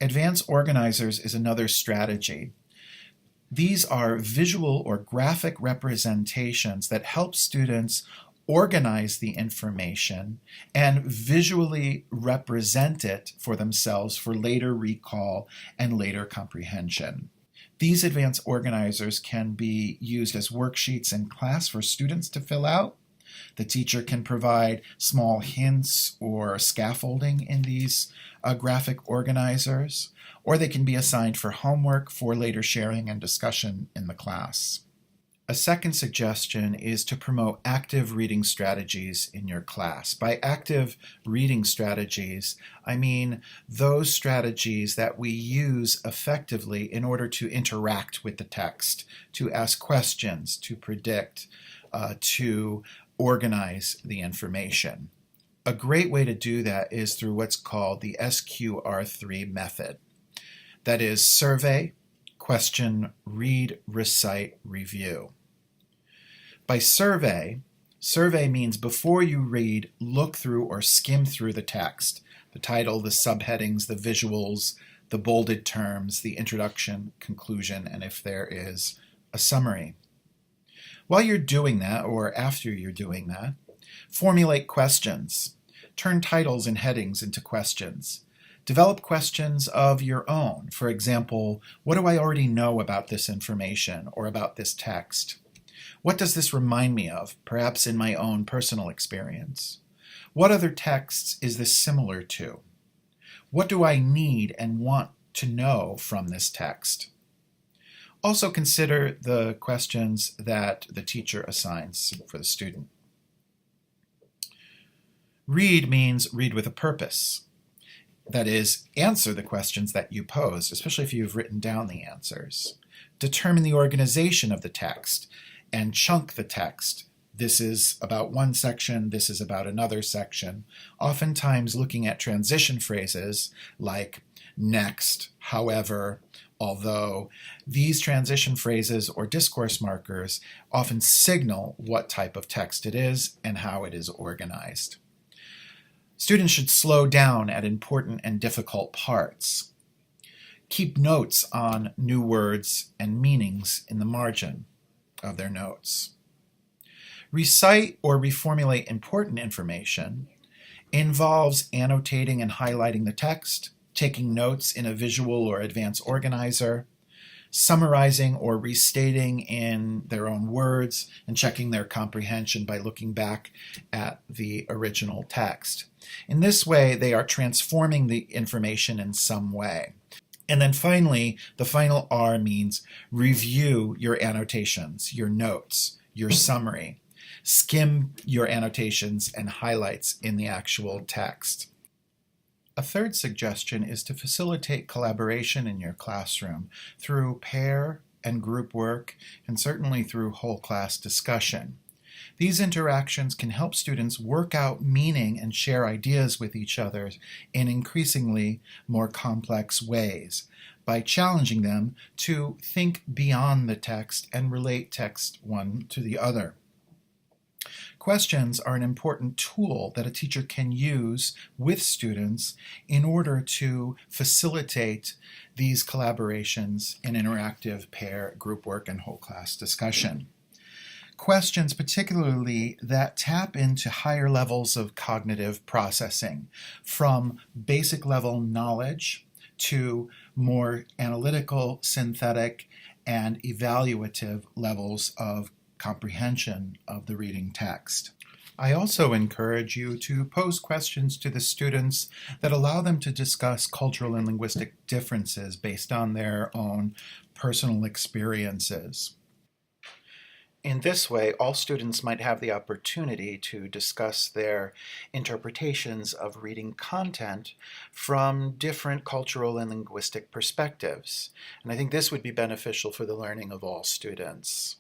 Advanced organizers is another strategy. These are visual or graphic representations that help students organize the information and visually represent it for themselves for later recall and later comprehension. These advanced organizers can be used as worksheets in class for students to fill out. The teacher can provide small hints or scaffolding in these graphic organizers, or they can be assigned for homework for later sharing and discussion in the class. A second suggestion is to promote active reading strategies in your class. By active reading strategies, I mean those strategies that we use effectively in order to interact with the text, to ask questions, to predict, to organize the information. A great way to do that is through what's called the SQR3 method. That is survey, question, read, recite, review. By survey means before you read, look through or skim through the text, the title, the subheadings, the visuals, the bolded terms, the introduction, conclusion, and if there is a summary. While you're doing that, or after you're doing that, formulate questions. Turn titles and headings into questions. Develop questions of your own. For example, what do I already know about this information or about this text? What does this remind me of, perhaps in my own personal experience? What other texts is this similar to? What do I need and want to know from this text? Also consider the questions that the teacher assigns for the student. Read means read with a purpose. That is, answer the questions that you pose, especially if you've written down the answers. Determine the organization of the text and chunk the text. This is about one section, this is about another section. Oftentimes looking at transition phrases like next, however, although. These transition phrases or discourse markers often signal what type of text it is and how it is organized. Students should slow down at important and difficult parts. Keep notes on new words and meanings in the margin of their notes. Recite or reformulate important information involves annotating and highlighting the text, taking notes in a visual or advanced organizer, summarizing or restating in their own words, and checking their comprehension by looking back at the original text. In this way, they are transforming the information in some way. And then finally, the final R means review your annotations, your notes, your summary. Skim your annotations and highlights in the actual text. A third suggestion is to facilitate collaboration in your classroom through pair and group work, and certainly through whole class discussion. These interactions can help students work out meaning and share ideas with each other in increasingly more complex ways by challenging them to think beyond the text and relate text one to the other. Questions are an important tool that a teacher can use with students in order to facilitate these collaborations in interactive pair, group work, and whole class discussion. Questions particularly that tap into higher levels of cognitive processing, from basic level knowledge to more analytical, synthetic, and evaluative levels of comprehension of the reading text. I also encourage you to pose questions to the students that allow them to discuss cultural and linguistic differences based on their own personal experiences. In this way, all students might have the opportunity to discuss their interpretations of reading content from different cultural and linguistic perspectives. And I think this would be beneficial for the learning of all students.